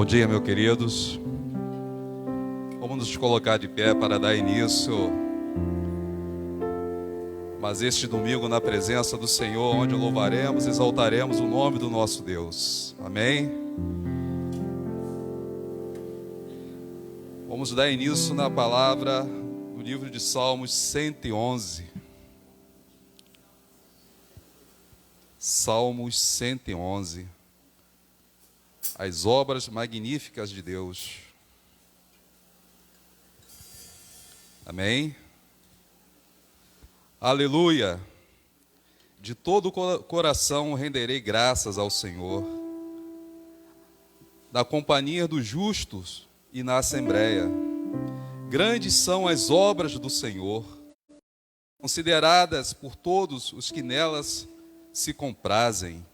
Bom dia, meus queridos. Vamos nos colocar de pé para dar início. Mas este domingo na presença do Senhor, onde louvaremos, exaltaremos o nome do nosso Deus. Amém? Vamos dar início na palavra do livro de Salmos 111. Salmos 111. As obras magníficas de Deus. Amém? Aleluia! De todo o coração renderei graças ao Senhor, na companhia dos justos e na assembleia. Grandes são as obras do Senhor, consideradas por todos os que nelas se comprazem.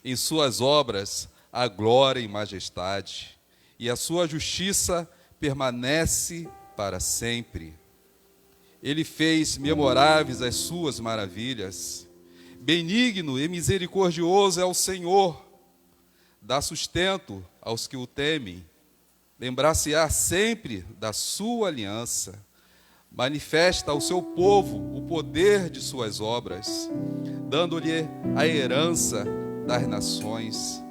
Em suas obras a glória e majestade, e a sua justiça permanece para sempre. Ele fez memoráveis as suas maravilhas. Benigno e misericordioso é o Senhor, dá sustento aos que o temem. Lembrar-se-á sempre da sua aliança. Manifesta ao seu povo o poder de suas obras, dando-lhe a herança das nações.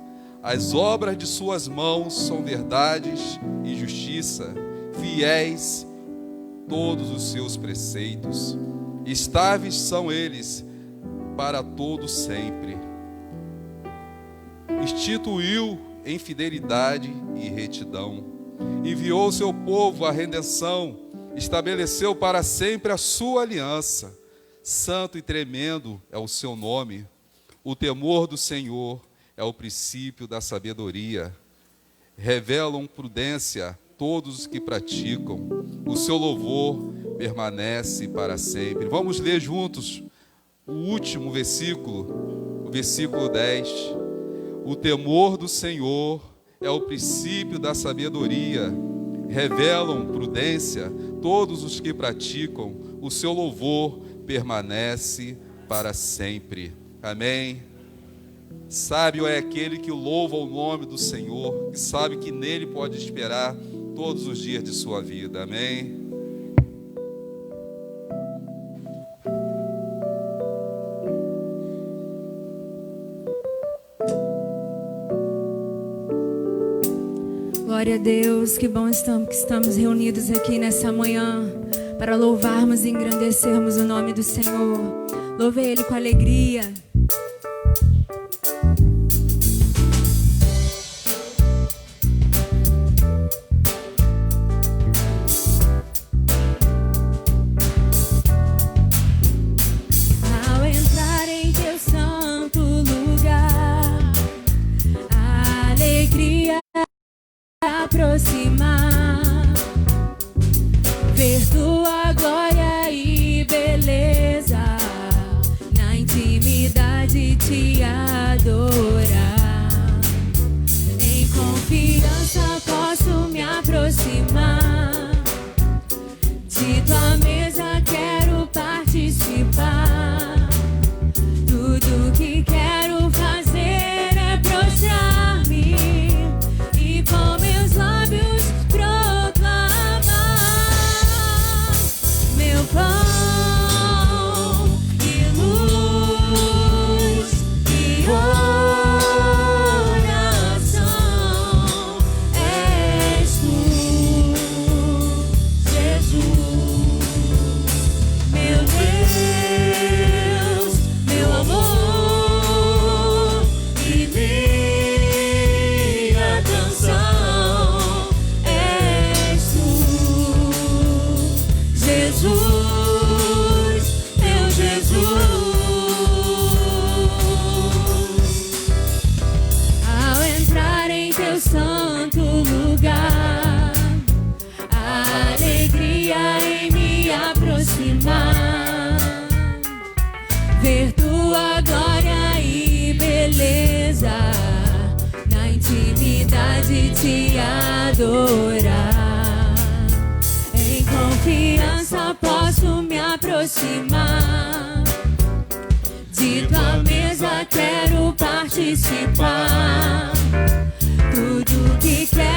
As obras de suas mãos são verdades e justiça, fiéis todos os seus preceitos. Estáveis são eles para todo sempre. Instituiu em fidelidade e retidão. Enviou ao seu povo a redenção. Estabeleceu para sempre a sua aliança. Santo e tremendo é o seu nome. O temor do Senhor é o princípio da sabedoria. Revelam prudência todos os que praticam. O seu louvor permanece para sempre. Vamos ler juntos o último versículo, o versículo 10. O temor do Senhor é o princípio da sabedoria. Revelam prudência todos os que praticam. O seu louvor permanece para sempre. Amém? Sábio é aquele que louva o nome do Senhor, que sabe que nele pode esperar todos os dias de sua vida. Amém? Glória a Deus, que bom que estamos reunidos aqui nessa manhã para louvarmos e engrandecermos o nome do Senhor. Louve Ele com alegria. Ver tua glória e beleza, na intimidade te adorar. Em confiança posso me aproximar, de tua mesa quero participar. Tudo que quero fazer é prostrar-me e com meus lábios proclamar meu pão e luz e oração. És tu, Jesus, meu Deus, meu amor e minha canção. És tu, Jesus, meu Jesus. Ao entrar em teu santo lugar, a alegria em me aproximar. Ver tua glória e beleza, na intimidade te adorar. Em confiança posso me aproximar, de tua mesa quero participar. Tudo que quero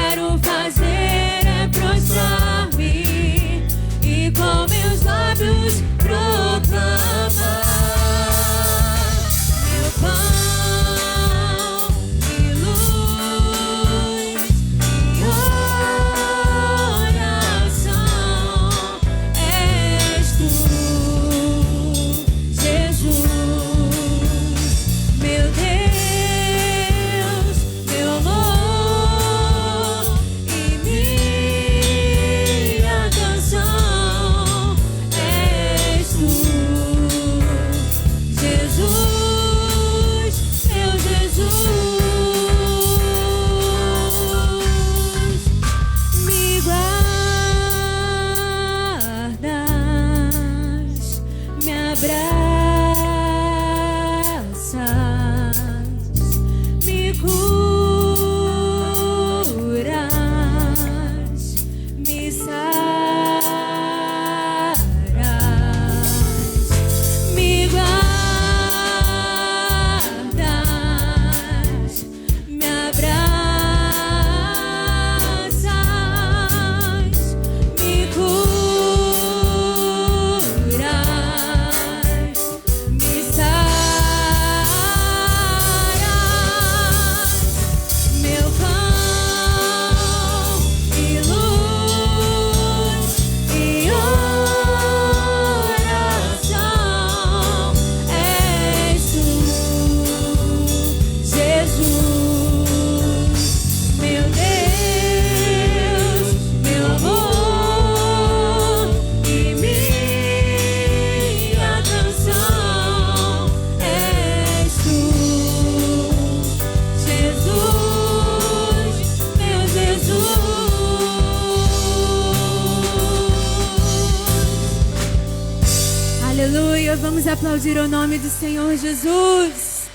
aleluia. Vamos aplaudir o nome do Senhor Jesus.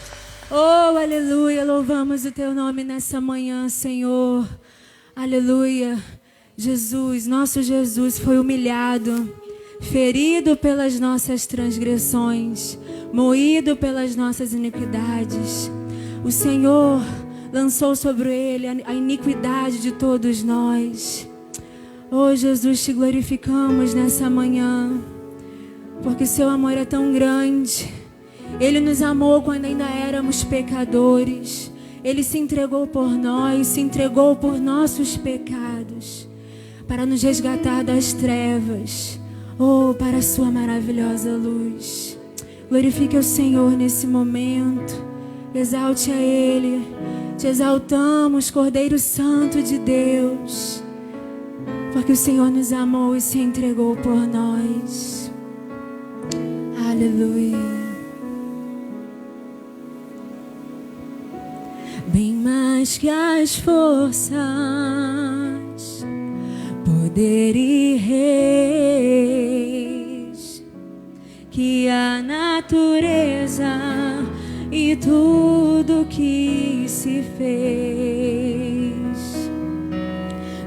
Oh, aleluia. Louvamos o teu nome nessa manhã, Senhor. Aleluia. Jesus, nosso Jesus foi humilhado, ferido pelas nossas transgressões, moído pelas nossas iniquidades. O Senhor lançou sobre ele a iniquidade de todos nós. Oh, Jesus, te glorificamos nessa manhã, porque seu amor é tão grande. Ele nos amou quando ainda éramos pecadores. Ele se entregou por nós, se entregou por nossos pecados, para nos resgatar das trevas, oh, para a sua maravilhosa luz. Glorifique o Senhor nesse momento, exalte a Ele. Te exaltamos, Cordeiro Santo de Deus, porque o Senhor nos amou e se entregou por nós. Aleluia. Bem mais que as forças, poder e reis, que a natureza e tudo que se fez,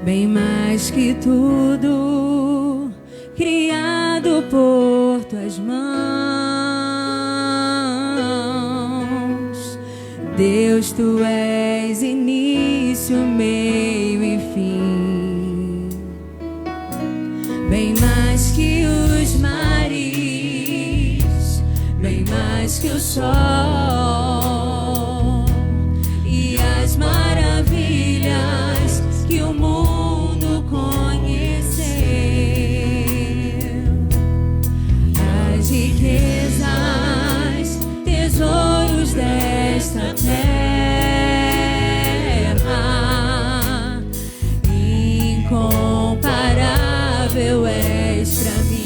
bem mais que tudo criado por tuas mãos. Deus, tu és início, meio e fim, bem mais que os mares, bem mais que o sol e as maravilhas que o mundo conheceu, as riquezas, tesouros desta terra, incomparável és pra mim.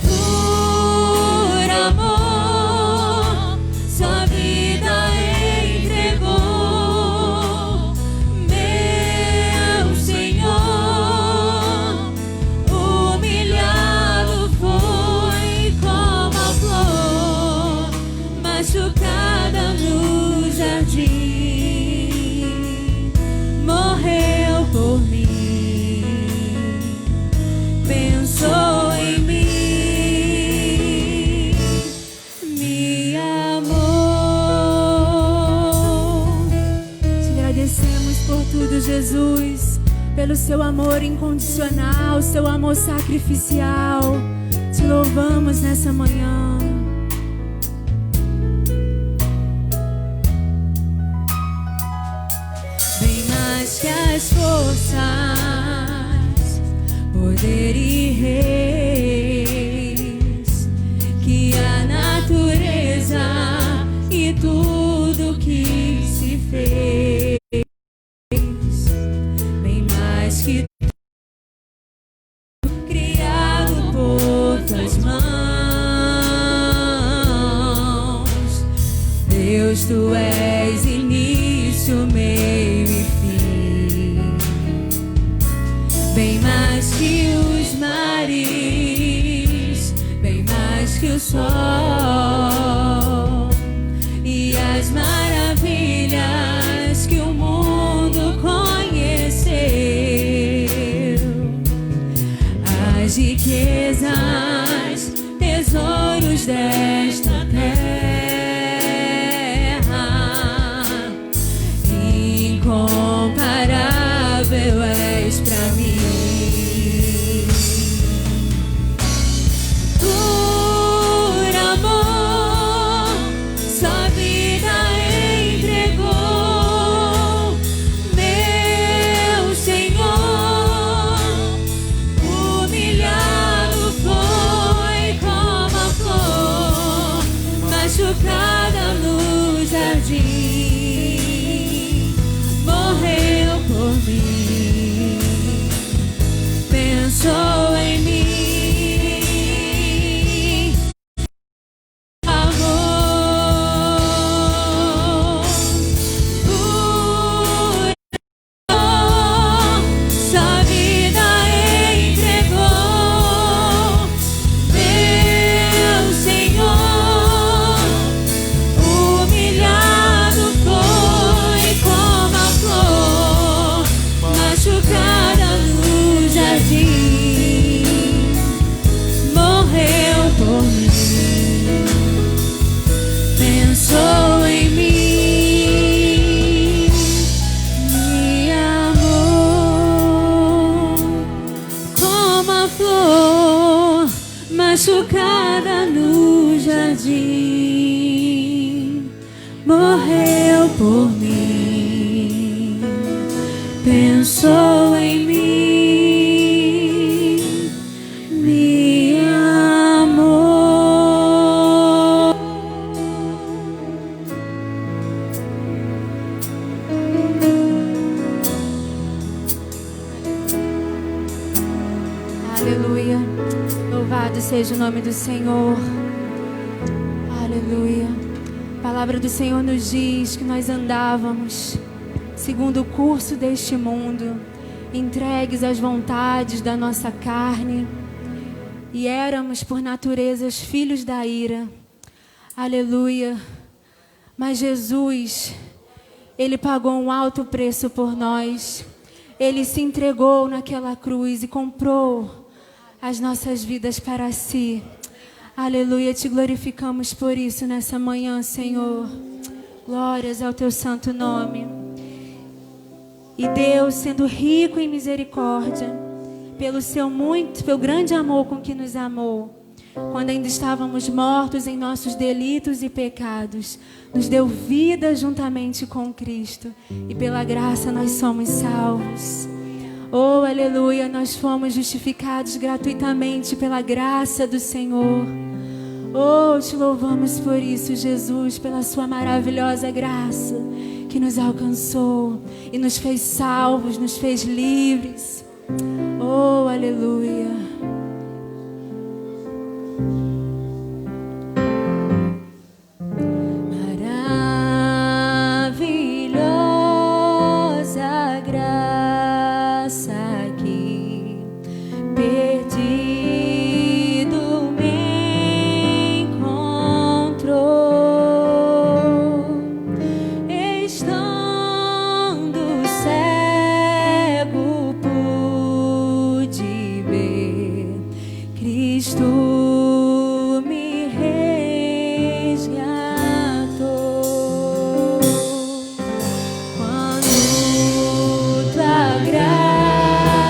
Por amor, sua vida entregou, meu Senhor. Humilhado foi como a flor machucada no jardim, morreu por mim, pensou em mim, me amou. Te agradecemos por tudo, Jesus, pelo seu amor incondicional, seu amor sacrificial. Te louvamos nessa manhã. Bem mais que as forças, poder e reis, que a natureza e tudo que se fez, bem mais que criado por tuas mãos. Deus, tu és início, meio e fim, bem mais que os mares, bem mais que o sol e as maravilhas que o mundo conheceu, as riquezas, tesouros desta terra, incomparável és pra mim. Por amor, sua vida entregou, meu Senhor. Humilhado foi como a flor machucada no jardim, morreu por mim, pensou em mim, amor. Por amor, sua vida entregou, machucada no jardim, morreu por mim, pensou em mim, me amou. Aleluia. Louvado seja o nome do Senhor. Aleluia. A palavra do Senhor nos diz que nós andávamos segundo o curso deste mundo, entregues às vontades da nossa carne, e éramos por naturezas filhos da ira. Aleluia. Mas Jesus, Ele pagou um alto preço por nós. Ele se entregou naquela cruz e comprou as nossas vidas para si. Aleluia, te glorificamos por isso nessa manhã, Senhor. Glórias ao teu santo nome. E Deus, sendo rico em misericórdia, pelo grande amor com que nos amou, quando ainda estávamos mortos em nossos delitos e pecados, nos deu vida juntamente com Cristo, e pela graça nós somos salvos. Oh, aleluia, nós fomos justificados gratuitamente pela graça do Senhor. Oh, te louvamos por isso, Jesus, pela sua maravilhosa graça que nos alcançou e nos fez salvos, nos fez livres. Oh, aleluia. Maravilhosa graça que perdido me encontrou, estando cego pude ver Cristo me resgatou. Quando tua graça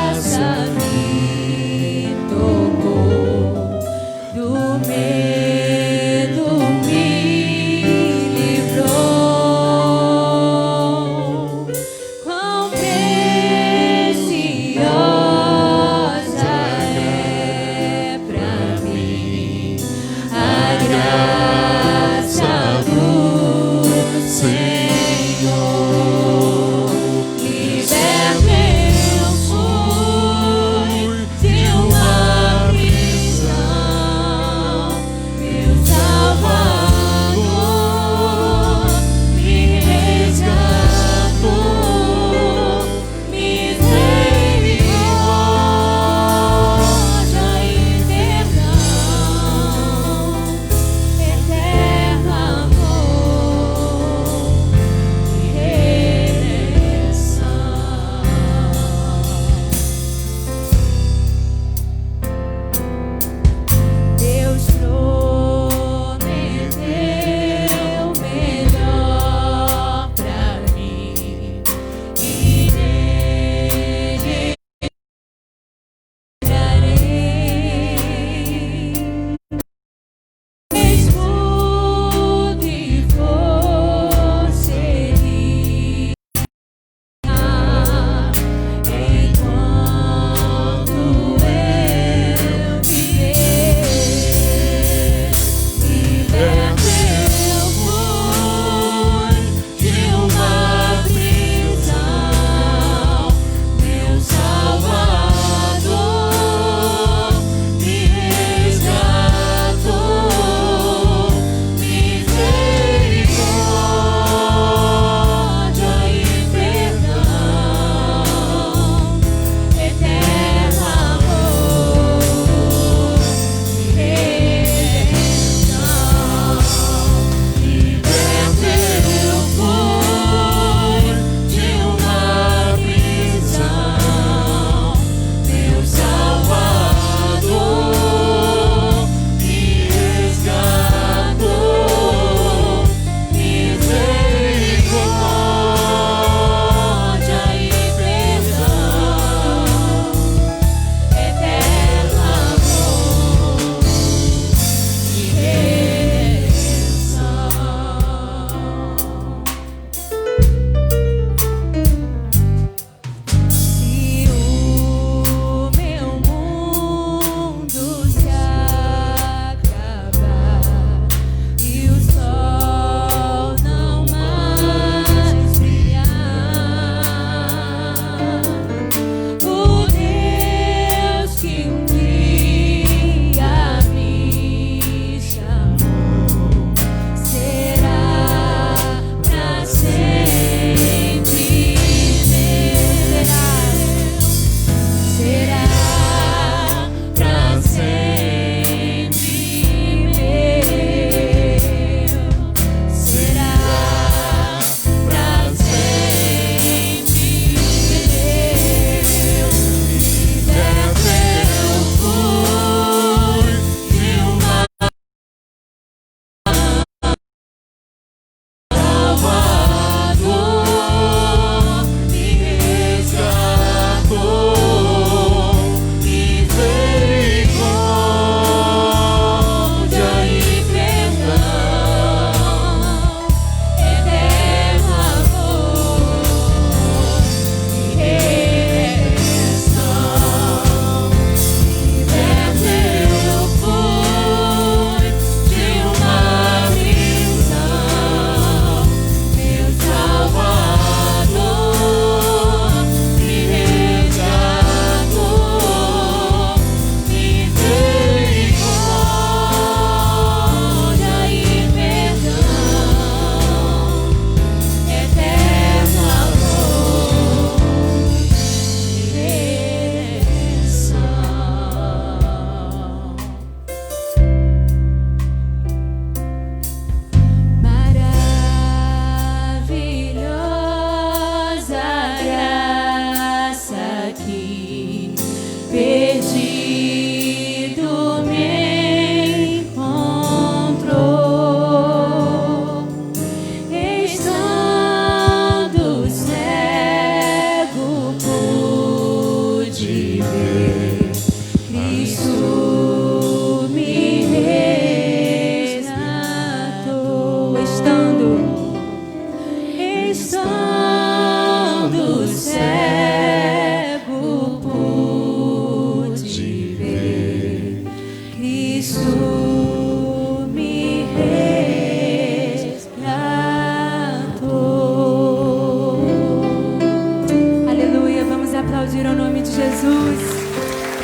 aplaudir ao nome de Jesus.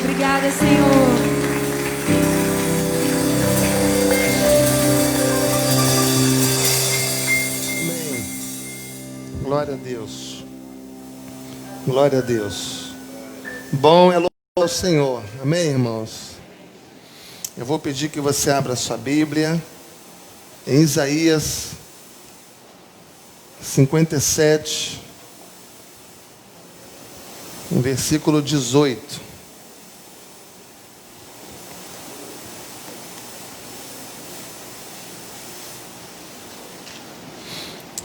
Obrigada, Senhor. Amém. Glória a Deus. Glória a Deus. Bom é louvar ao Senhor. Amém, irmãos? Eu vou pedir que você abra sua Bíblia em Isaías 57, no versículo 18.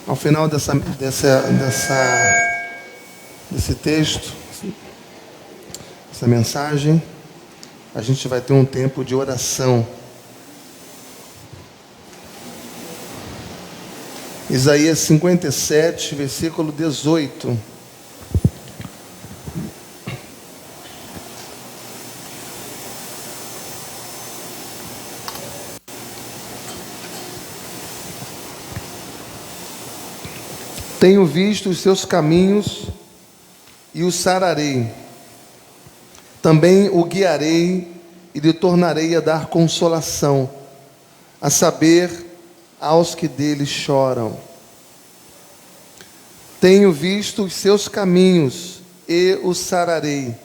Ao final desse texto, essa mensagem, a gente vai ter um tempo de oração. Isaías 57, versículo 18. Tenho visto os seus caminhos e o sararei. Também o guiarei e lhe tornarei a dar consolação, a saber, aos que dele choram. Tenho visto os seus caminhos e o sararei.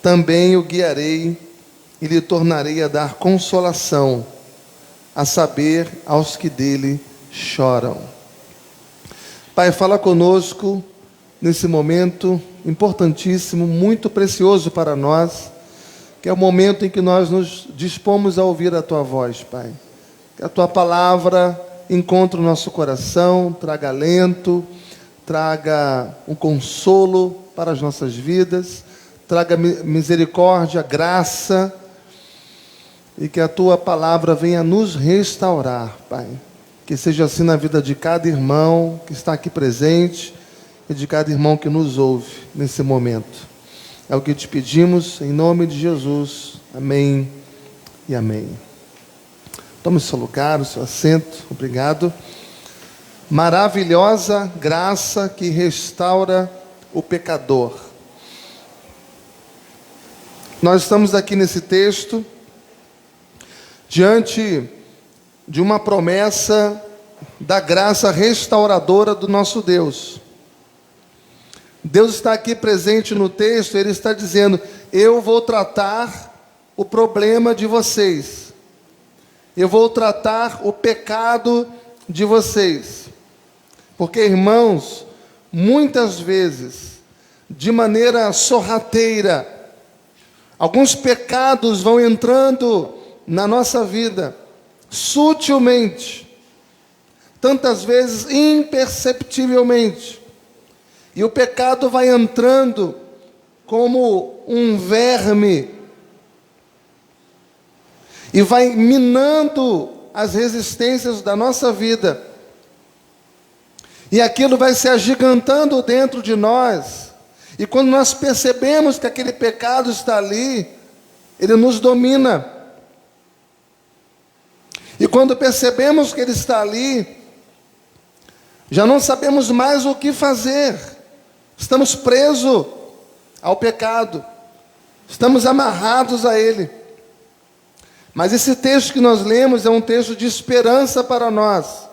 Também o guiarei e lhe tornarei a dar consolação, a saber, aos que dele choram. Pai, fala conosco nesse momento importantíssimo, muito precioso para nós, que é o momento em que nós nos dispomos a ouvir a Tua voz, Pai. Que a Tua palavra encontre o nosso coração, traga alento, traga um consolo para as nossas vidas, traga misericórdia, graça, e que a Tua palavra venha nos restaurar, Pai. Que seja assim na vida de cada irmão que está aqui presente e de cada irmão que nos ouve nesse momento. É o que te pedimos em nome de Jesus. Amém e amém. Tome o seu lugar, o seu assento. Obrigado. Maravilhosa graça que restaura o pecador. Nós estamos aqui nesse texto diante de uma promessa da graça restauradora do nosso Deus. Deus está aqui presente no texto, Ele está dizendo: eu vou tratar o problema de vocês, eu vou tratar o pecado de vocês, porque, irmãos, muitas vezes, de maneira sorrateira, alguns pecados vão entrando na nossa vida, sutilmente, tantas vezes imperceptivelmente, e o pecado vai entrando como um verme e vai minando as resistências da nossa vida, e aquilo vai se agigantando dentro de nós, e quando nós percebemos que aquele pecado está ali, ele nos domina. E quando percebemos que ele está ali, já não sabemos mais o que fazer. Estamos presos ao pecado. Estamos amarrados a ele. Mas esse texto que nós lemos é um texto de esperança para nós.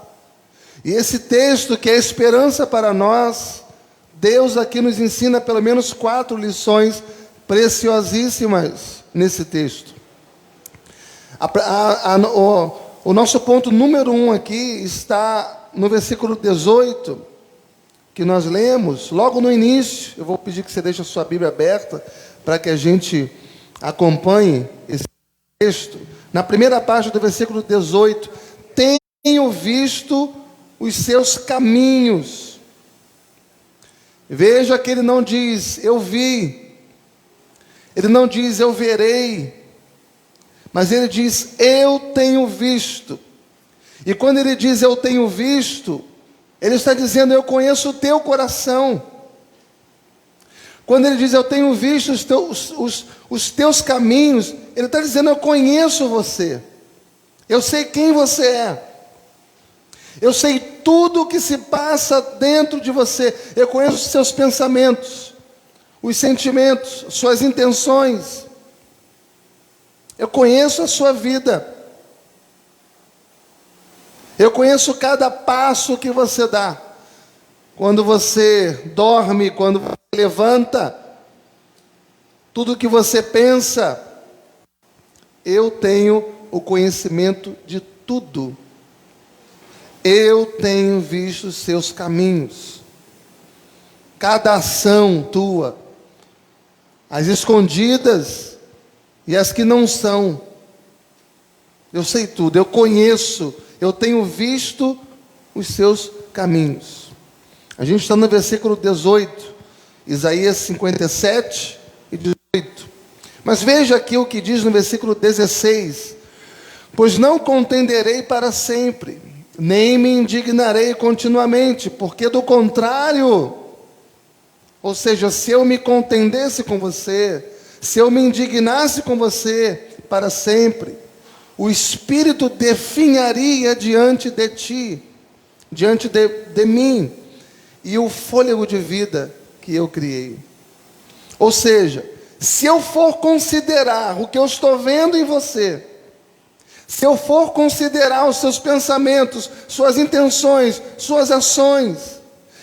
E esse texto que é esperança para nós, Deus aqui nos ensina pelo menos 4 lições preciosíssimas nesse texto. O nosso ponto número 1 aqui está no versículo 18, que nós lemos logo no início. Eu vou pedir que você deixe a sua Bíblia aberta para que a gente acompanhe esse texto. Na primeira parte do versículo 18, tenho visto os seus caminhos. Veja que ele não diz, eu vi. Ele não diz, eu verei. Mas ele diz, eu tenho visto. E quando ele diz, eu tenho visto, ele está dizendo, eu conheço o teu coração. Quando ele diz, eu tenho visto os teus caminhos, ele está dizendo, eu conheço você. Eu sei quem você é. Eu sei tudo o que se passa dentro de você. Eu conheço os seus pensamentos, os sentimentos, suas intenções. Eu conheço a sua vida. Eu conheço cada passo que você dá. Quando você dorme, quando você levanta, tudo que você pensa, eu tenho o conhecimento de tudo. Eu tenho visto os seus caminhos. Cada ação tua, as escondidas e as que não são. Eu sei tudo, eu conheço, eu tenho visto os seus caminhos. A gente está no versículo 18, Isaías 57 e 18. Mas veja aqui o que diz no versículo 16: pois não contenderei para sempre, nem me indignarei continuamente, porque do contrário, ou seja, se eu me contendesse com você, se eu me indignasse com você para sempre, o Espírito definharia diante de ti, diante de mim, e o fôlego de vida que eu criei. Ou seja, se eu for considerar o que eu estou vendo em você, se eu for considerar os seus pensamentos, suas intenções, suas ações,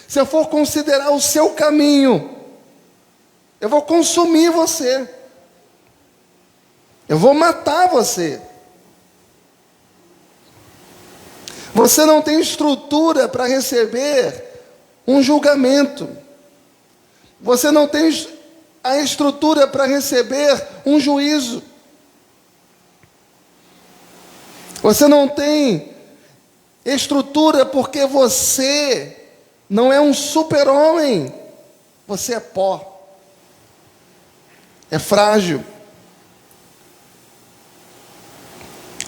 se eu for considerar o seu caminho, eu vou consumir você. Eu vou matar você. Você não tem estrutura para receber um julgamento. Você não tem a estrutura para receber um juízo. Você não tem estrutura porque você não é um super-homem. Você é pó. É frágil.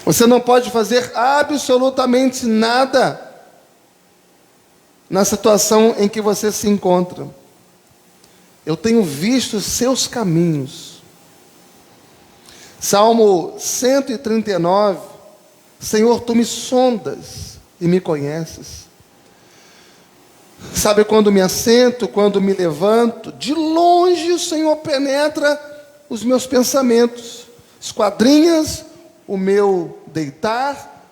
Você não pode fazer absolutamente nada na situação em que você se encontra. Eu tenho visto os seus caminhos. Salmo 139. Senhor, tu me sondas e me conheces. Sabe quando me assento, quando me levanto? De longe o Senhor penetra os meus pensamentos, esquadrinhas o meu deitar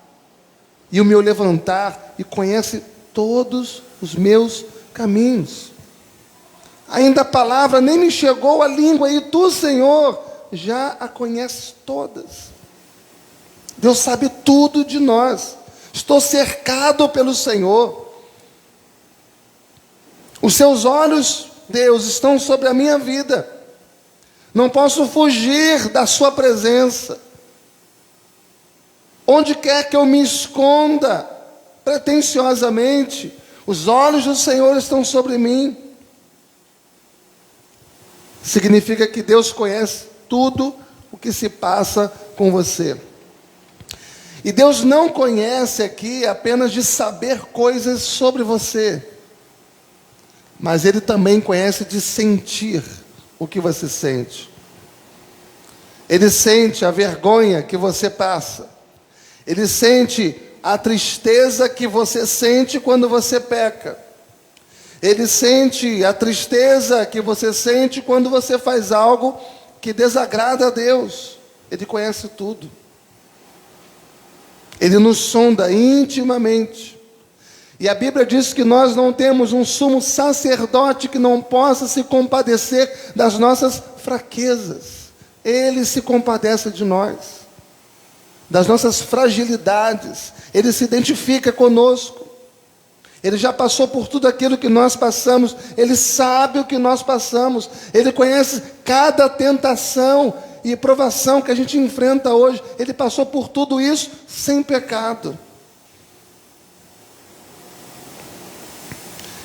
e o meu levantar, e conhece todos os meus caminhos. Ainda a palavra nem me chegou à língua, e tu, Senhor, já a conheces todas. Deus sabe tudo de nós. Estou cercado pelo Senhor. Os seus olhos, Deus, estão sobre a minha vida. Não posso fugir da sua presença. Onde quer que eu me esconda, pretensiosamente, os olhos do Senhor estão sobre mim. Significa que Deus conhece tudo o que se passa com você. E Deus não conhece aqui apenas de saber coisas sobre você, mas Ele também conhece de sentir o que você sente. Ele sente a vergonha que você passa. Ele sente a tristeza que você sente quando você peca. Ele sente a tristeza que você sente quando você faz algo que desagrada a Deus. Ele conhece tudo. Ele nos sonda intimamente. E a Bíblia diz que nós não temos um sumo sacerdote que não possa se compadecer das nossas fraquezas. Ele se compadece de nós, das nossas fragilidades. Ele se identifica conosco. Ele já passou por tudo aquilo que nós passamos. Ele sabe o que nós passamos. Ele conhece cada tentação e provação que a gente enfrenta hoje. Ele passou por tudo isso sem pecado.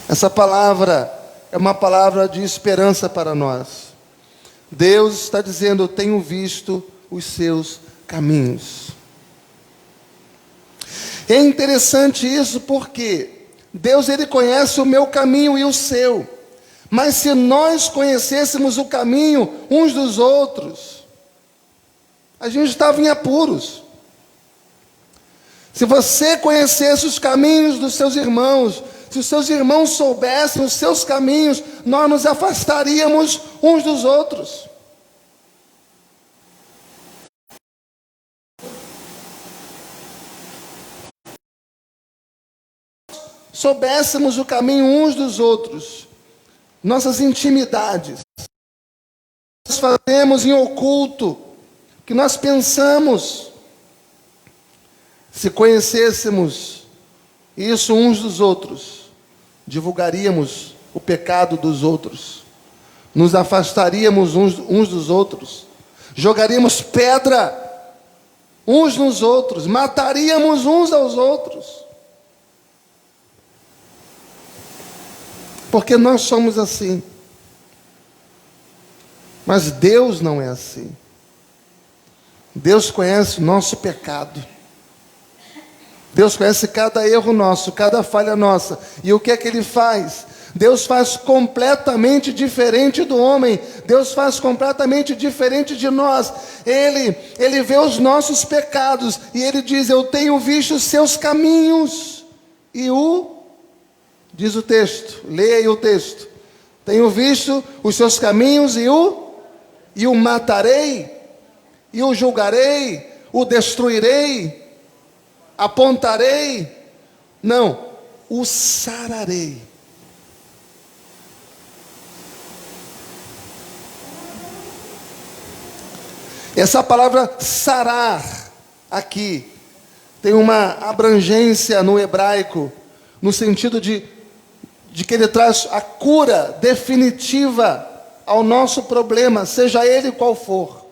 Essa palavra é uma palavra de esperança para nós. Deus está dizendo: eu tenho visto os seus caminhos. É interessante isso porque Deus, Ele conhece o meu caminho e o seu. Mas se nós conhecêssemos o caminho uns dos outros, a gente estava em apuros. Se você conhecesse os caminhos dos seus irmãos, se os seus irmãos soubessem os seus caminhos, nós nos afastaríamos uns dos outros. Soubéssemos o caminho uns dos outros, nossas intimidades, nós fazemos em oculto, que nós pensamos, se conhecêssemos isso uns dos outros, divulgaríamos o pecado dos outros, nos afastaríamos uns dos outros, jogaríamos pedra uns nos outros, mataríamos uns aos outros. Porque nós somos assim. Mas Deus não é assim. Deus conhece o nosso pecado. Deus conhece cada erro nosso, cada falha nossa. E o que é que Ele faz? Deus faz completamente diferente do homem. Deus faz completamente diferente de nós. Ele vê os nossos pecados e Ele diz: eu tenho visto os seus caminhos. Diz o texto, leia aí o texto. Tenho visto os seus caminhos e o matarei, e o julgarei, o destruirei, apontarei. Não, o sararei. Essa palavra sarar aqui tem uma abrangência no hebraico, no sentido de que ele traz a cura definitiva ao nosso problema, seja ele qual for.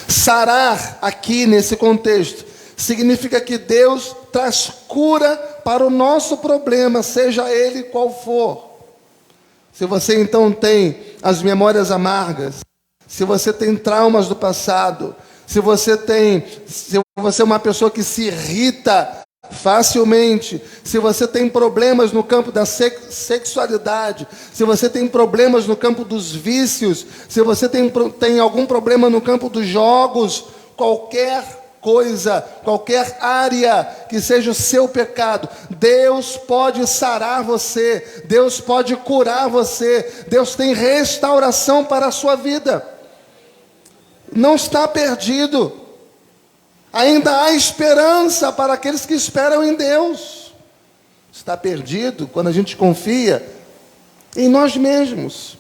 Sarar aqui nesse contexto significa que Deus traz cura para o nosso problema, seja ele qual for. Se você então tem as memórias amargas, se você tem traumas do passado, se você é uma pessoa que se irrita facilmente, se você tem problemas no campo da sexualidade, se você tem problemas no campo dos vícios, se você tem algum problema no campo dos jogos, qualquer coisa, qualquer área que seja o seu pecado, Deus pode sarar você, Deus pode curar você, Deus tem restauração para a sua vida. Não está perdido. Ainda há esperança para aqueles que esperam em Deus. Está perdido quando a gente confia em nós mesmos.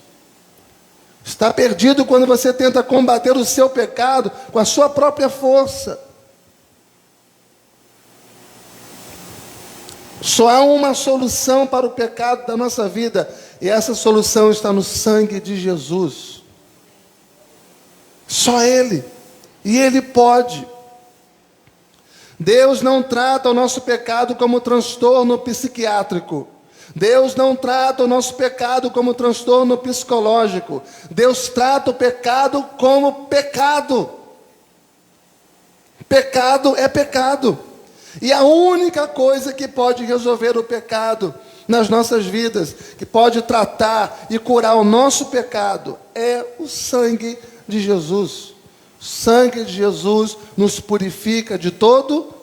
Está perdido quando você tenta combater o seu pecado com a sua própria força. Só há uma solução para o pecado da nossa vida, e essa solução está no sangue de Jesus. Só Ele. E Ele pode. Deus não trata o nosso pecado como transtorno psiquiátrico. Deus não trata o nosso pecado como transtorno psicológico. Deus trata o pecado como pecado. Pecado é pecado. E a única coisa que pode resolver o pecado nas nossas vidas, que pode tratar e curar o nosso pecado, é o sangue de Jesus. O sangue de Jesus nos purifica de todo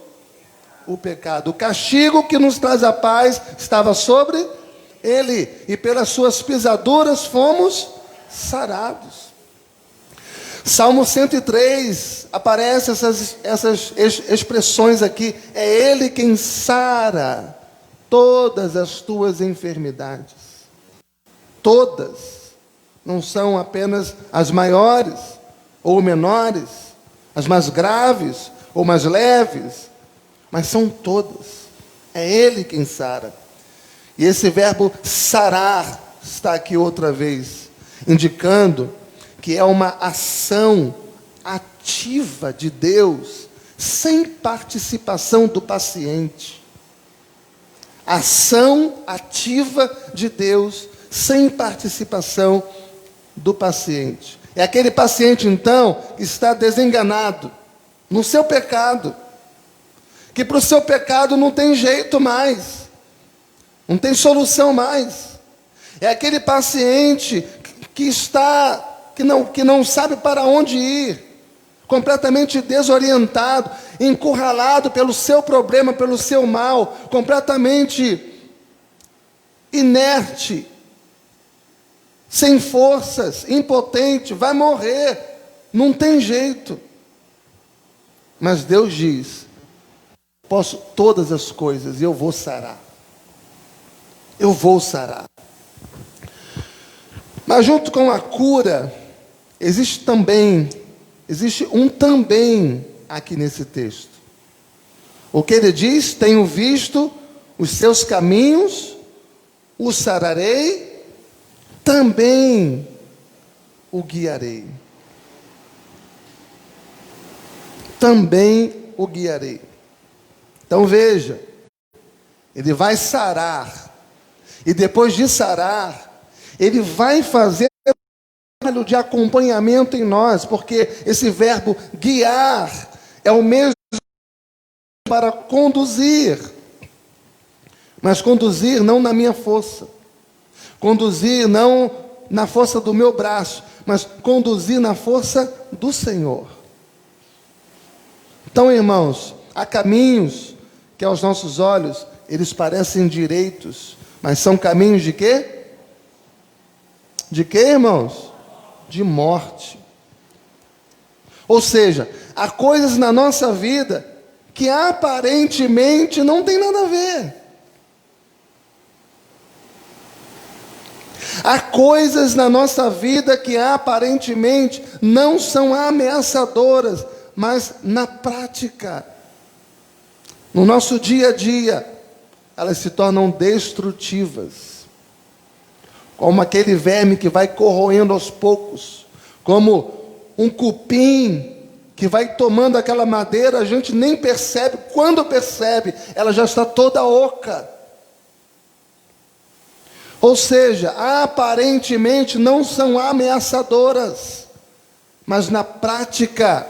o pecado. O castigo que nos traz a paz estava sobre Ele, e pelas suas pisaduras fomos sarados. Salmo 103, aparecem essas expressões aqui. É Ele quem sara todas as tuas enfermidades. Todas. Não são apenas as maiores ou menores, as mais graves ou mais leves, mas são todas. É Ele quem sara. E esse verbo sarar está aqui outra vez, indicando que é uma ação ativa de Deus, sem participação do paciente. Ação ativa de Deus, sem participação do paciente. É aquele paciente, então, que está desenganado no seu pecado, que para o seu pecado não tem jeito mais, não tem solução mais. É aquele paciente que não sabe para onde ir, completamente desorientado, encurralado pelo seu problema, pelo seu mal, completamente inerte, sem forças, impotente, vai morrer, não tem jeito. Mas Deus diz: posso todas as coisas e eu vou sarar. Eu vou sarar. Mas junto com a cura, existe um também aqui nesse texto. O que ele diz? Tenho visto os seus caminhos, o sararei, também o guiarei. Também o guiarei. Então veja, ele vai sarar, e depois de sarar, ele vai fazer um trabalho de acompanhamento em nós, porque esse verbo guiar é o mesmo para conduzir, mas conduzir não na minha força, conduzir não na força do meu braço, mas conduzir na força do Senhor. Então, irmãos, há caminhos que aos nossos olhos eles parecem direitos, mas são caminhos de quê? De quê, irmãos? De morte. Ou seja, há coisas na nossa vida que aparentemente não tem nada a ver. Há coisas na nossa vida que aparentemente não são ameaçadoras, mas na prática, no nosso dia a dia, elas se tornam destrutivas. Como aquele verme que vai corroendo aos poucos, como um cupim que vai tomando aquela madeira, a gente nem percebe, quando percebe, ela já está toda oca. Ou seja, aparentemente não são ameaçadoras, mas na prática,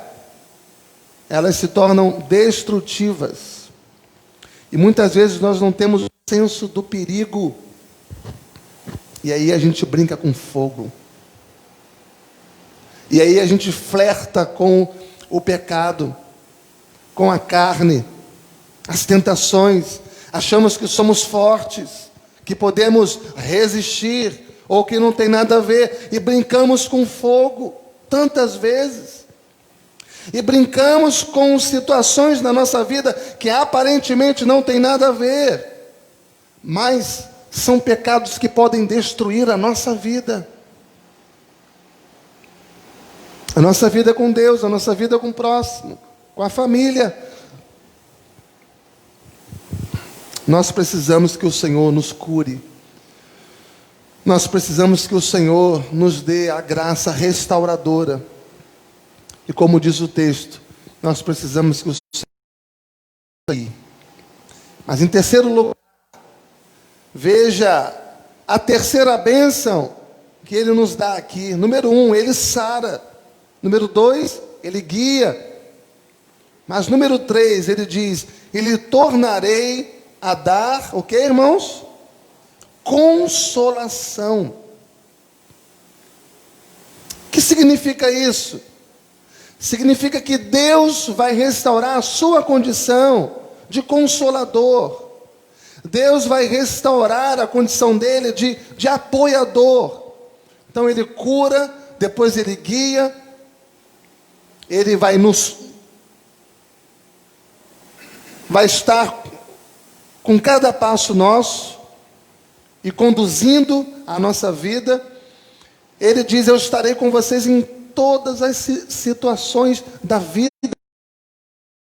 elas se tornam destrutivas. E muitas vezes nós não temos o senso do perigo. E aí a gente brinca com fogo. E aí a gente flerta com o pecado, com a carne, as tentações. Achamos que somos fortes, que podemos resistir, ou que não tem nada a ver. E brincamos com fogo, tantas vezes. E brincamos com situações na nossa vida que aparentemente não tem nada a ver, mas são pecados que podem destruir a nossa vida. A nossa vida com Deus, a nossa vida com o próximo, com a família. Nós precisamos que o Senhor nos cure. Nós precisamos que o Senhor nos dê a graça restauradora. E como diz o texto, nós precisamos que o Senhor... Mas em terceiro lugar, veja a terceira bênção que Ele nos dá aqui. Número 1, Ele sara. Número 2, Ele guia. Mas número 3, Ele diz: e lhe tornarei a dar, o que, irmãos? Consolação. O que significa isso? Significa que Deus vai restaurar a sua condição de consolador. Deus vai restaurar a condição dele de apoiador. Então Ele cura, depois Ele guia, Ele vai estar com cada passo nosso e conduzindo a nossa vida. Ele diz: eu estarei com vocês em todas as situações da vida,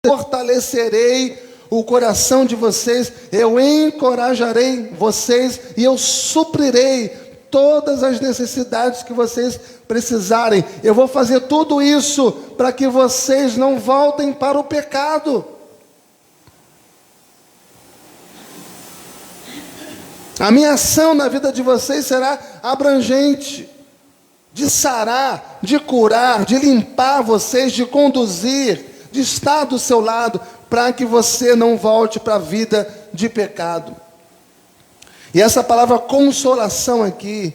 fortalecerei o coração de vocês, eu encorajarei vocês e eu suprirei todas as necessidades que vocês precisarem. Eu vou fazer tudo isso para que vocês não voltem para o pecado. A minha ação na vida de vocês será abrangente, de sarar, de curar, de limpar vocês, de conduzir, de estar do seu lado, para que você não volte para a vida de pecado. E essa palavra consolação aqui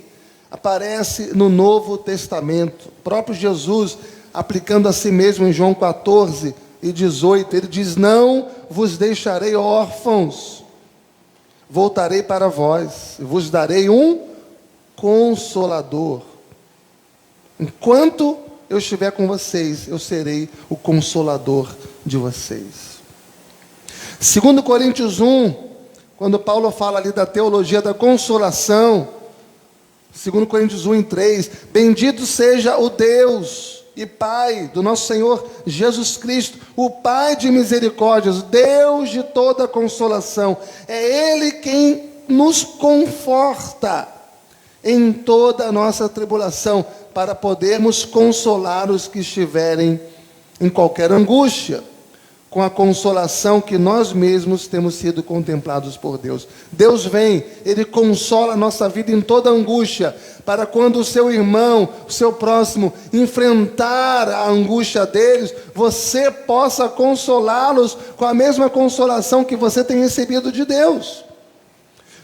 aparece no Novo Testamento. O próprio Jesus aplicando a si mesmo em João 14:18, ele diz: não vos deixarei órfãos, voltarei para vós, e vos darei um Consolador. Enquanto eu estiver com vocês, eu serei o Consolador de vocês. 2 Coríntios 1, quando Paulo fala ali da teologia da consolação, 2 Coríntios 1:3, bendito seja o Deus e Pai do nosso Senhor Jesus Cristo, o Pai de misericórdias, Deus de toda consolação. É Ele quem nos conforta em toda a nossa tribulação, para podermos consolar os que estiverem em qualquer angústia, com a consolação que nós mesmos temos sido contemplados por Deus. Deus vem, Ele consola a nossa vida em toda angústia, para quando o seu irmão, o seu próximo, enfrentar a angústia deles, você possa consolá-los com a mesma consolação que você tem recebido de Deus.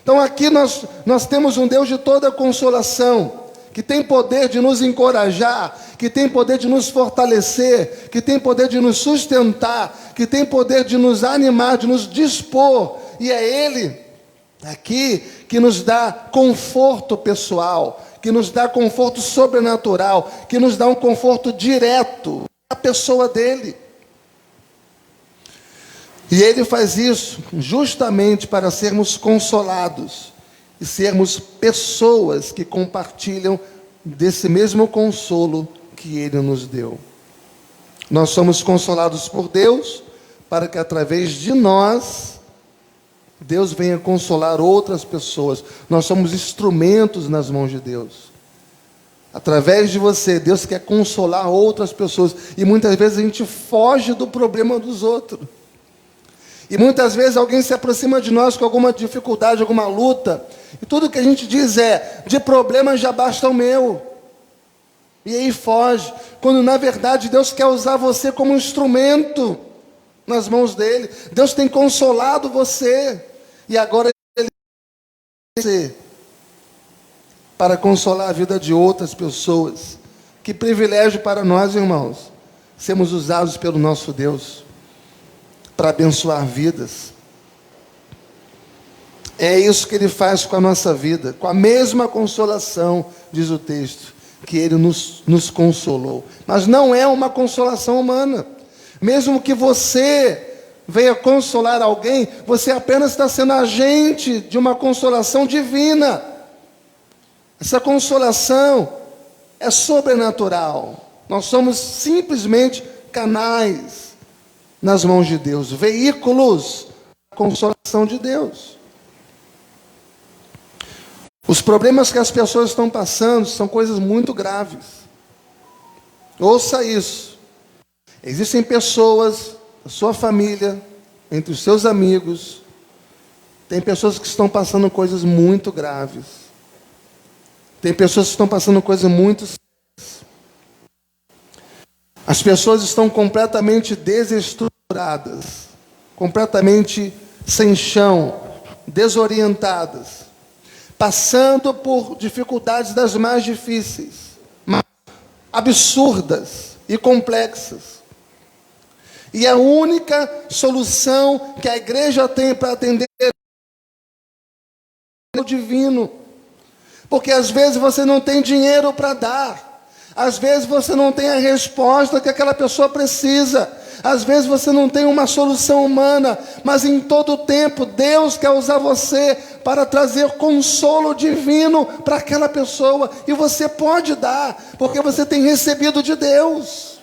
Então aqui nós temos um Deus de toda consolação, que tem poder de nos encorajar, que tem poder de nos fortalecer, que tem poder de nos sustentar, que tem poder de nos animar, de nos dispor. E é Ele aqui que nos dá conforto pessoal, que nos dá conforto sobrenatural, que nos dá um conforto direto à pessoa dEle. E Ele faz isso justamente para sermos consolados e sermos pessoas que compartilham desse mesmo consolo que Ele nos deu. Nós somos consolados por Deus para que através de nós Deus venha consolar outras pessoas. Nós somos instrumentos nas mãos de Deus. Através de você, Deus quer consolar outras pessoas. E muitas vezes a gente foge do problema dos outros. E muitas vezes alguém se aproxima de nós com alguma dificuldade, alguma luta, e tudo que a gente diz é: de problema já basta o meu. E aí foge, quando na verdade Deus quer usar você como um instrumento nas mãos dEle. Deus tem consolado você, e agora Ele quer você para consolar a vida de outras pessoas. Que privilégio para nós, irmãos, sermos usados pelo nosso Deus para abençoar vidas. É isso que Ele faz com a nossa vida, com a mesma consolação, diz o texto, que Ele nos consolou. Mas não é uma consolação humana. Mesmo que você venha consolar alguém, você apenas está sendo agente de uma consolação divina. Essa consolação é sobrenatural. Nós somos simplesmente canais nas mãos de Deus, veículos da consolação de Deus. Os problemas que as pessoas estão passando são coisas muito graves. Ouça isso. Existem pessoas da sua família, entre os seus amigos, tem pessoas que estão passando coisas muito graves. Tem pessoas que estão passando coisas muito sérias. As pessoas estão completamente desestruturadas, completamente sem chão, desorientadas, passando por dificuldades das mais difíceis, absurdas e complexas. E a única solução que a igreja tem para atender é o divino. Porque às vezes você não tem dinheiro para dar. Às vezes você não tem a resposta que aquela pessoa precisa. Às vezes você não tem uma solução humana. Mas em todo tempo Deus quer usar você para trazer consolo divino para aquela pessoa. E você pode dar, porque você tem recebido de Deus.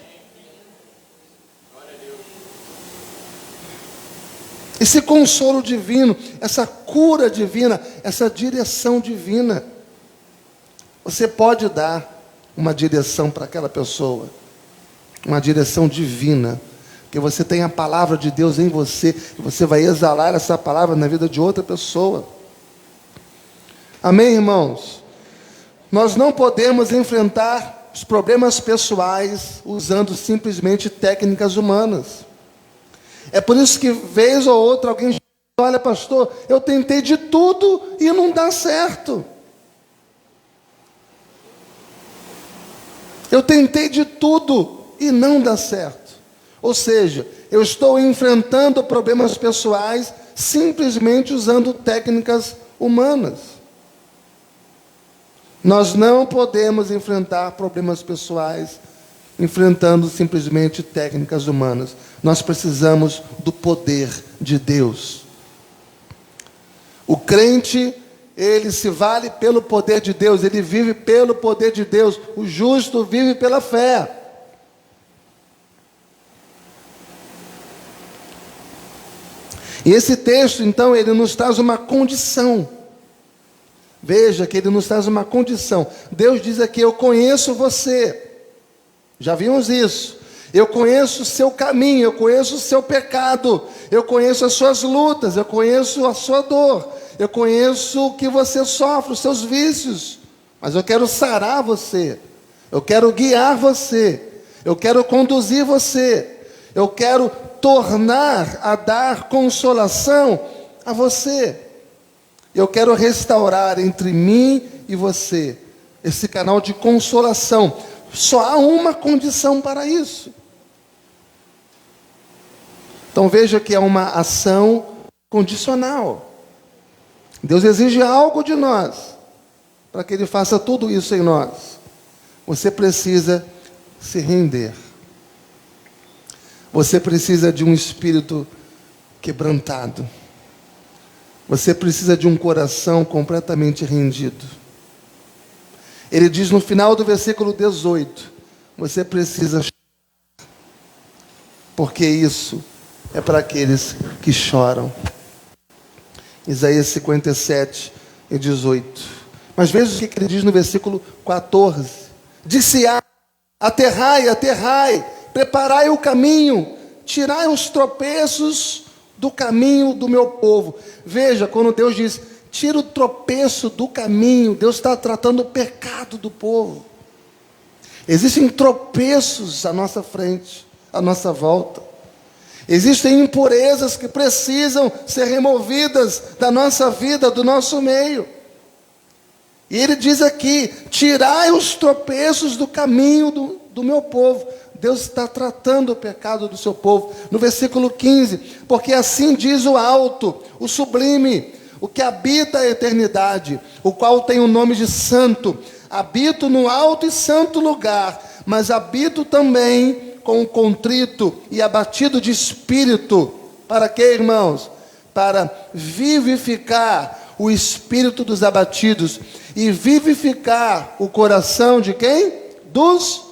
Esse consolo divino, essa cura divina, essa direção divina, você pode dar uma direção para aquela pessoa, uma direção divina, porque você tem a palavra de Deus em você, e você vai exalar essa palavra na vida de outra pessoa. Amém, irmãos? Nós não podemos enfrentar os problemas pessoais usando simplesmente técnicas humanas. É por isso que, vez ou outra, alguém diz: olha, pastor, eu tentei de tudo e não dá certo. Eu tentei de tudo e não dá certo. Ou seja, eu estou enfrentando problemas pessoais simplesmente usando técnicas humanas. Nós não podemos enfrentar problemas pessoais enfrentando simplesmente técnicas humanas. Nós precisamos do poder de Deus. O crente, ele se vale pelo poder de Deus, ele vive pelo poder de Deus. O justo vive pela fé. E esse texto, então, ele nos traz uma condição. Veja que ele nos traz uma condição. Deus diz aqui: eu conheço você. Já vimos isso. Eu conheço o seu caminho, eu conheço o seu pecado, eu conheço as suas lutas, eu conheço a sua dor, eu conheço o que você sofre, os seus vícios. Mas eu quero sarar você, eu quero guiar você, eu quero conduzir você, eu quero tornar a dar consolação a você. Eu quero restaurar entre mim e você esse canal de consolação. Só há uma condição para isso. Então veja que é uma ação condicional. Deus exige algo de nós para que Ele faça tudo isso em nós. Você precisa se render. Você precisa de um espírito quebrantado. Você precisa de um coração completamente rendido. Ele diz no final do versículo 18, você precisa chorar, porque isso é para aqueles que choram. Isaías 57 e 18. Mas veja o que ele diz no versículo 14. Disse: aterrai, aterrai, preparai o caminho, tirai os tropeços do caminho do meu povo. Veja, quando Deus diz: tira o tropeço do caminho, Deus está tratando o pecado do povo. Existem tropeços à nossa frente, à nossa volta. Existem impurezas que precisam ser removidas da nossa vida, do nosso meio. E ele diz aqui: tirai os tropeços do caminho do meu povo. Deus está tratando o pecado do seu povo. No versículo 15, porque assim diz o alto, o sublime, o que habita a eternidade, o qual tem o nome de santo. Habito no alto e santo lugar, mas habito também com o contrito e abatido de espírito. Para quê, irmãos? Para vivificar o espírito dos abatidos e vivificar o coração de quem? Dos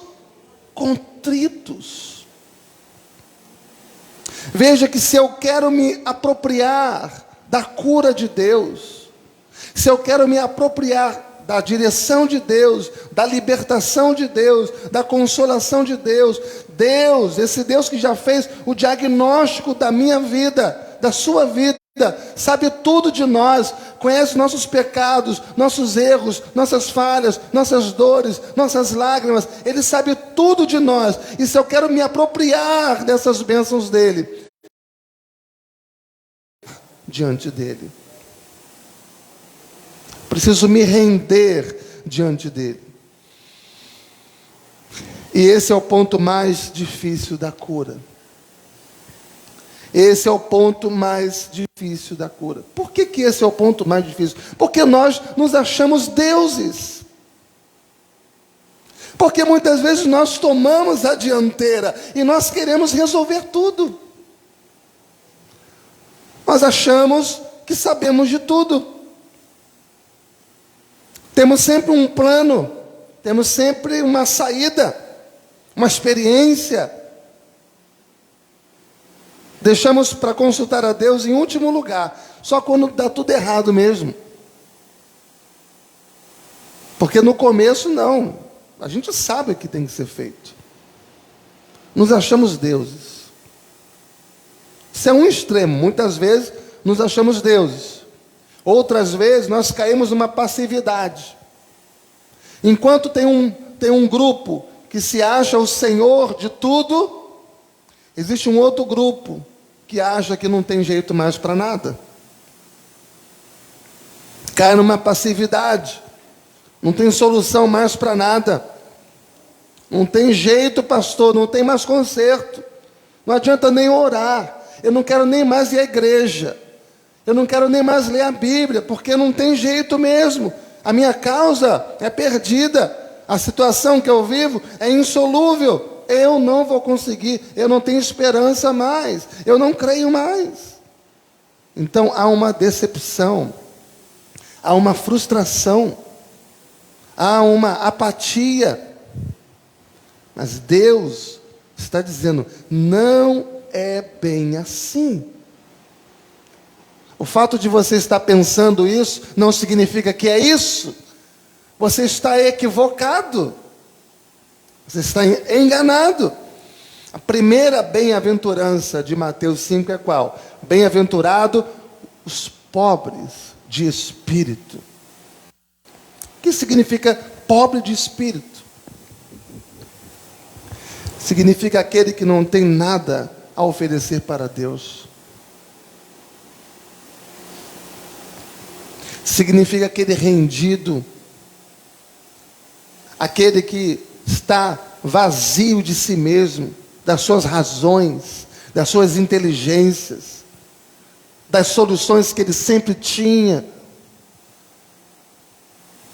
contritos. Veja que se eu quero me apropriar da cura de Deus, se eu quero me apropriar da direção de Deus, da libertação de Deus, da consolação de Deus, esse Deus que já fez o diagnóstico da minha vida, da sua vida, sabe tudo de nós, conhece nossos pecados, nossos erros, nossas falhas, nossas dores, nossas lágrimas. Ele sabe tudo de nós. E se eu quero me apropriar dessas bênçãos dele, diante dele, preciso me render diante dele. E esse é o ponto mais difícil da cura. Esse é o ponto mais difícil da cura. Por que esse é o ponto mais difícil? Porque nós nos achamos deuses. Porque muitas vezes nós tomamos a dianteira e nós queremos resolver tudo. Nós achamos que sabemos de tudo. Temos sempre um plano, temos sempre uma saída, uma experiência. Deixamos para consultar a Deus em último lugar, só quando dá tudo errado mesmo. Porque no começo não, a gente sabe o que tem que ser feito. Nos achamos deuses. Isso é um extremo. Muitas vezes nos achamos deuses. Outras vezes nós caímos numa passividade. Enquanto tem um grupo que se acha o senhor de tudo, existe um outro grupo que acha que não tem jeito mais para nada. Cai numa passividade. Não tem solução mais para nada. Não tem jeito, pastor, não tem mais conserto. Não adianta nem orar. Eu não quero nem mais ir à igreja. Eu não quero nem mais ler a Bíblia, porque não tem jeito mesmo. A minha causa é perdida. A situação que eu vivo é insolúvel. Eu não vou conseguir. Eu não tenho esperança mais. Eu não creio mais. Então há uma decepção. Há uma frustração. Há uma apatia. Mas Deus está dizendo, não é bem assim. O fato de você estar pensando isso não significa que é isso. Você está equivocado. Você está enganado. A primeira bem-aventurança de Mateus 5 é qual? Bem-aventurado os pobres de espírito. O que significa pobre de espírito? Significa aquele que não tem nada a oferecer para Deus. Significa aquele rendido, aquele que está vazio de si mesmo, das suas razões, das suas inteligências, das soluções que ele sempre tinha,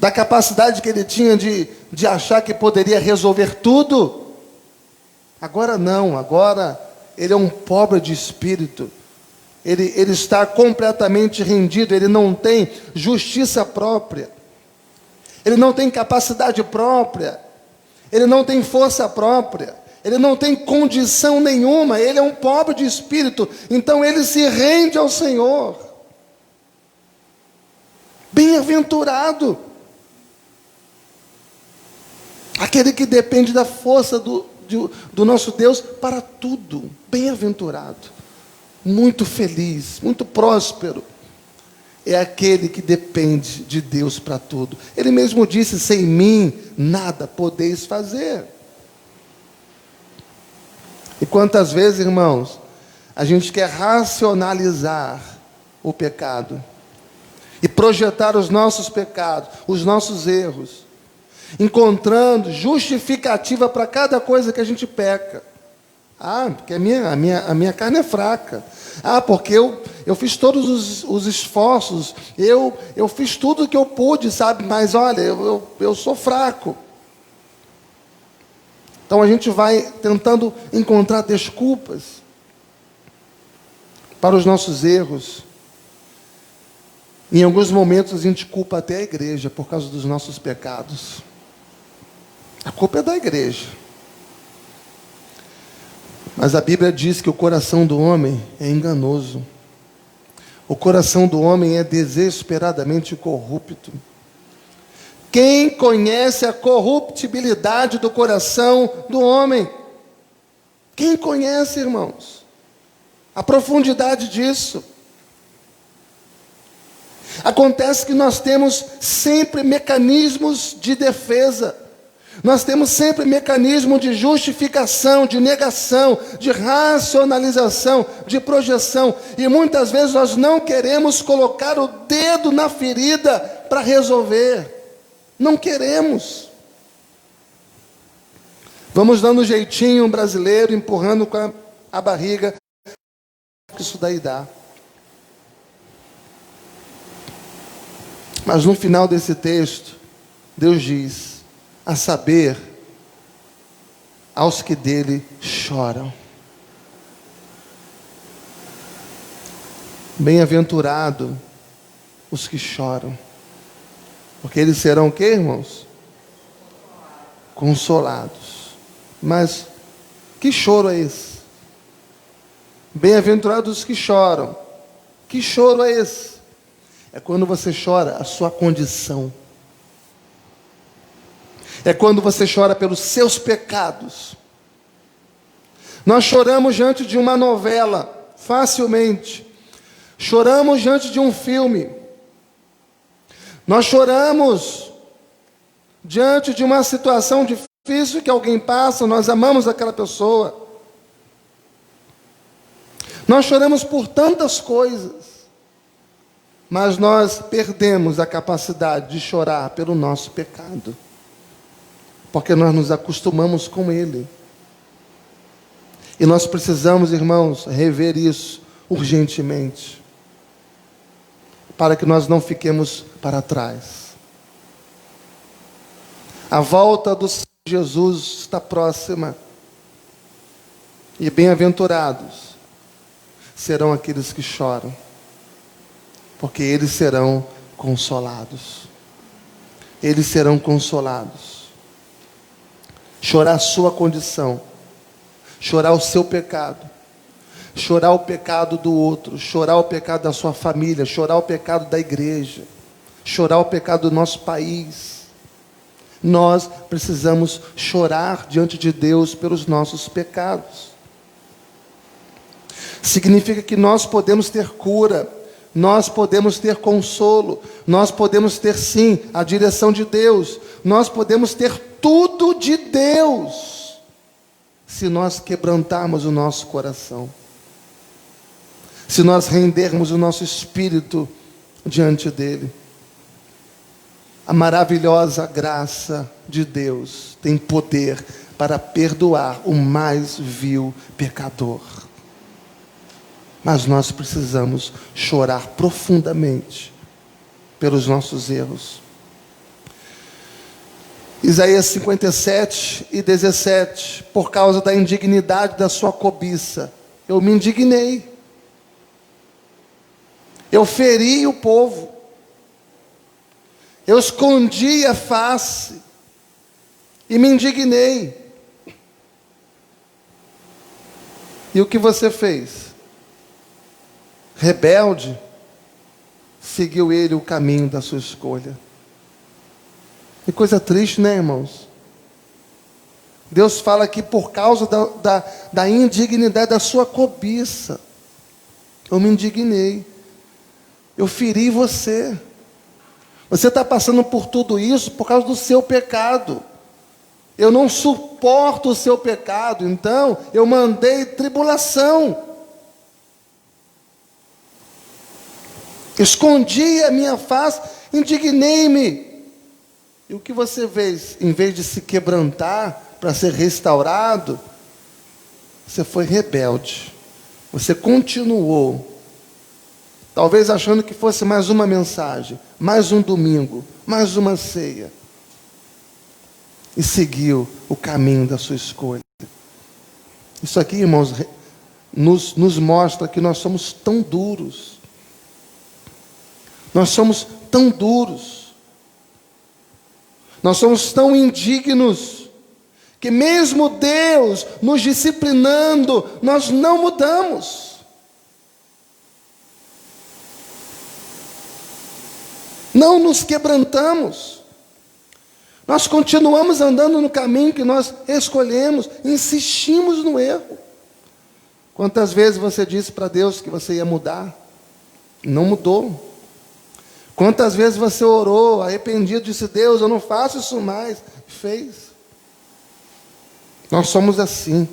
da capacidade que ele tinha de achar que poderia resolver tudo. Agora não, agora ele é um pobre de espírito. Ele está completamente rendido, ele não tem justiça própria. Ele não tem capacidade própria. Ele não tem força própria. Ele não tem condição nenhuma. Ele é um pobre de espírito. Então ele se rende ao Senhor. Bem-aventurado aquele que depende da força do nosso Deus para tudo. Bem-aventurado, muito feliz, muito próspero, é aquele que depende de Deus para tudo. Ele mesmo disse, sem mim nada podeis fazer. E quantas vezes, irmãos, a gente quer racionalizar o pecado e projetar os nossos pecados, os nossos erros, encontrando justificativa para cada coisa que a gente peca. Ah, porque a minha carne é fraca. Ah, porque eu fiz todos os esforços, eu fiz tudo o que eu pude, sabe? Mas olha, eu sou fraco. Então a gente vai tentando encontrar desculpas para os nossos erros. Em alguns momentos a gente culpa até a igreja por causa dos nossos pecados. A culpa é da igreja. Mas a Bíblia diz que o coração do homem é enganoso. O coração do homem é desesperadamente corrupto. Quem conhece a corruptibilidade do coração do homem? Quem conhece, irmãos? A profundidade disso. Acontece que nós temos sempre mecanismos de defesa. Nós temos sempre mecanismo de justificação, de negação, de racionalização, de projeção. E muitas vezes nós não queremos colocar o dedo na ferida para resolver. Não queremos. Vamos dando um jeitinho brasileiro, empurrando com a barriga. Isso daí dá. Mas no final desse texto, Deus diz, a saber, aos que dele choram. Bem-aventurado os que choram, porque eles serão o quê, irmãos? Consolados. Mas que choro é esse? Bem-aventurados os que choram. Que choro é esse? É quando você chora a sua condição. É quando você chora pelos seus pecados. Nós choramos diante de uma novela, facilmente. Choramos diante de um filme. Nós choramos diante de uma situação difícil que alguém passa, nós amamos aquela pessoa. Nós choramos por tantas coisas, mas nós perdemos a capacidade de chorar pelo nosso pecado. porque nós nos acostumamos com Ele. E nós precisamos, irmãos, rever isso urgentemente, para que nós não fiquemos para trás. A volta do Senhor Jesus está próxima. E bem-aventurados serão aqueles que choram, porque eles serão consolados. Eles serão consolados. Chorar a sua condição, chorar o seu pecado, chorar o pecado do outro, chorar o pecado da sua família, chorar o pecado da igreja, chorar o pecado do nosso país. Nós precisamos chorar diante de Deus pelos nossos pecados. Significa que nós podemos ter cura, nós podemos ter consolo, nós podemos ter sim a direção de Deus, nós podemos ter tudo de Deus, se nós quebrantarmos o nosso coração, se nós rendermos o nosso espírito diante dEle. A maravilhosa graça de Deus tem poder para perdoar o mais vil pecador. Mas nós precisamos chorar profundamente pelos nossos erros. Isaías 57:17, por causa da indignidade da sua cobiça, eu me indignei. Eu feri o povo. Eu escondi a face e me indignei. E o que você fez? Rebelde, seguiu ele o caminho da sua escolha. Que coisa triste, né, irmãos? Deus fala aqui por causa da indignidade da sua cobiça. Eu me indignei. Eu feri você. Você está passando por tudo isso por causa do seu pecado. Eu não suporto o seu pecado, então eu mandei tribulação. Escondi a minha face, indignei-me. E o que você fez? Em vez de se quebrantar para ser restaurado, você foi rebelde. Você continuou. Talvez achando que fosse mais uma mensagem, mais um domingo, mais uma ceia. E seguiu o caminho da sua escolha. Isso aqui, irmãos, nos mostra que nós somos tão duros. Nós somos tão duros. Nós somos tão indignos, que mesmo Deus nos disciplinando, nós não mudamos. Não nos quebrantamos. Nós continuamos andando no caminho que nós escolhemos, insistimos no erro. Quantas vezes você disse para Deus que você ia mudar? Não mudou. Quantas vezes você orou, arrependido, disse: Deus, eu não faço isso mais. Fez. Nós somos assim.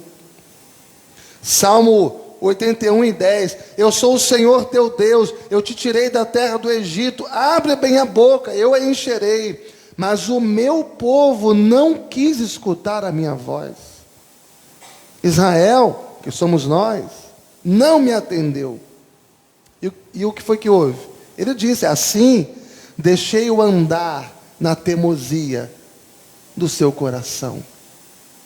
Salmo 81:10, eu sou o Senhor teu Deus, eu te tirei da terra do Egito, abre bem a boca, eu a encherei, mas o meu povo não quis escutar a minha voz. Israel, que somos nós, não me atendeu. E o que foi que houve? Ele disse: assim, deixei-o andar na teimosia do seu coração.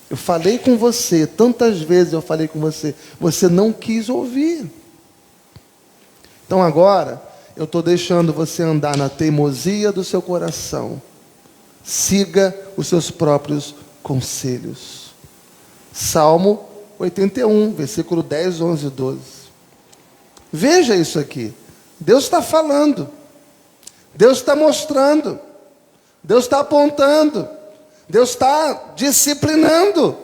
Eu falei com você, tantas vezes eu falei com você, você não quis ouvir. Então agora, eu estou deixando você andar na teimosia do seu coração. Siga os seus próprios conselhos. Salmo 81, versículo 10, 11 e 12. Veja isso aqui. Deus está falando. Deus está mostrando. Deus está apontando. Deus está disciplinando.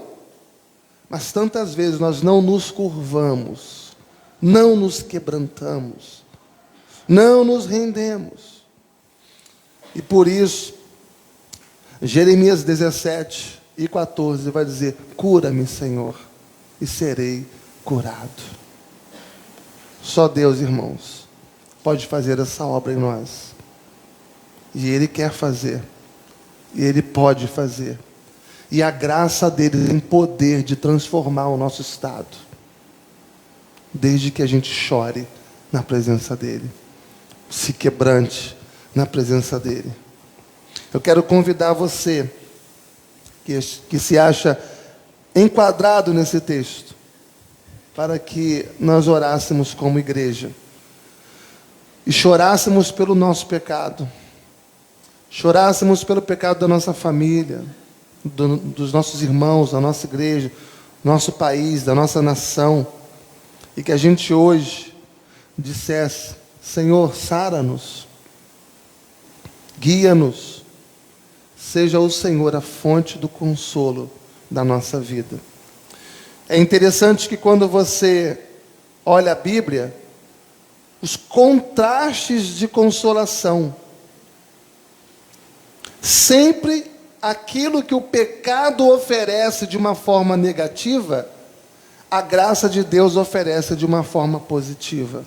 Mas tantas vezes nós não nos curvamos, não nos quebrantamos, não nos rendemos. E por isso, Jeremias 17:14 vai dizer: cura-me, Senhor, e serei curado. Só Deus, irmãos, pode fazer essa obra em nós. E Ele quer fazer. E Ele pode fazer. E a graça dele tem poder de transformar o nosso estado, desde que a gente chore na presença dele, se quebrante na presença dele. Eu quero convidar você que se acha enquadrado nesse texto, para que nós orássemos como igreja e chorássemos pelo nosso pecado, chorássemos pelo pecado da nossa família, dos nossos irmãos, da nossa igreja, do nosso país, da nossa nação, e que a gente hoje dissesse: Senhor, sara-nos, guia-nos, seja o Senhor a fonte do consolo da nossa vida. É interessante que quando você olha a Bíblia, os contrastes de consolação, sempre aquilo que o pecado oferece de uma forma negativa, a graça de Deus oferece de uma forma positiva.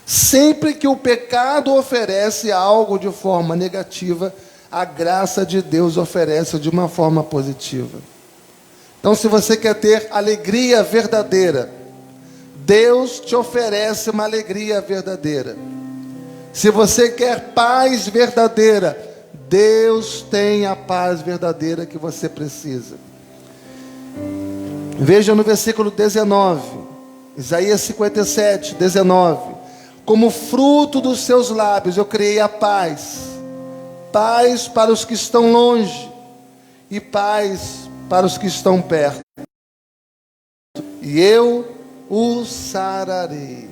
Sempre que o pecado oferece algo de forma negativa, a graça de Deus oferece de uma forma positiva. Então, se você quer ter alegria verdadeira, Deus te oferece uma alegria verdadeira. Se você quer paz verdadeira, Deus tem a paz verdadeira que você precisa. Veja no versículo 19, Isaías 57, 19. Como fruto dos seus lábios eu criei a paz, paz para os que estão longe e paz para os que estão perto. E eu o sararei.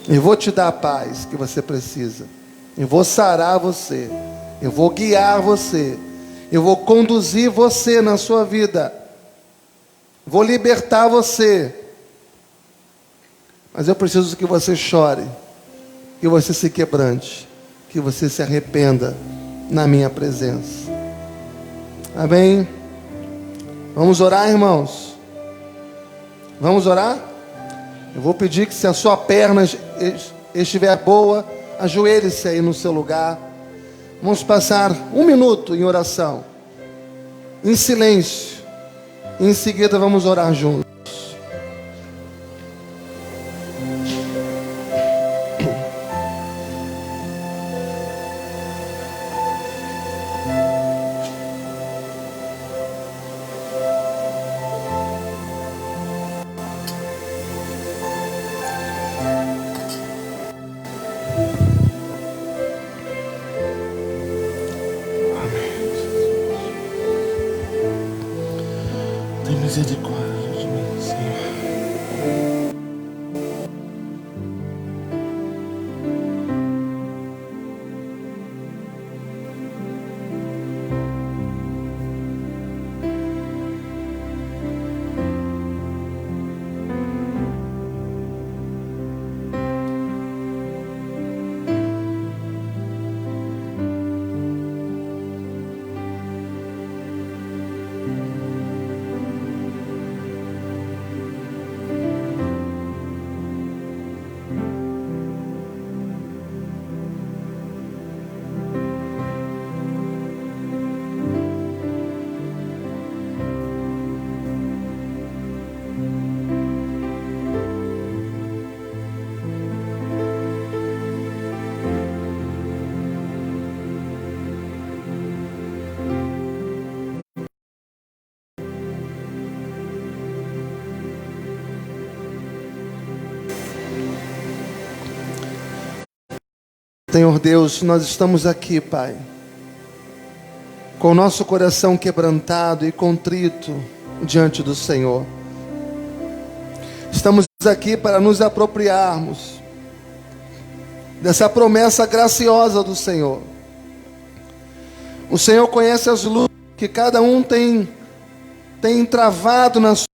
Eu vou te dar a paz que você precisa. Eu vou sarar você. Eu vou guiar você. Eu vou conduzir você na sua vida. Vou libertar você. Mas eu preciso que você chore, que você se quebrante, que você se arrependa na minha presença. Amém? Vamos orar, irmãos? Vamos orar? Eu vou pedir que, se a sua perna estiver boa, ajoelhe-se aí no seu lugar. Vamos passar 1 minuto em oração, em silêncio. E em seguida vamos orar juntos. Tem misericórdia de mim, Senhor. Senhor Deus, nós estamos aqui, Pai, com o nosso coração quebrantado e contrito diante do Senhor. Estamos aqui para nos apropriarmos dessa promessa graciosa do Senhor. O Senhor conhece as lutas que cada um tem travado na sua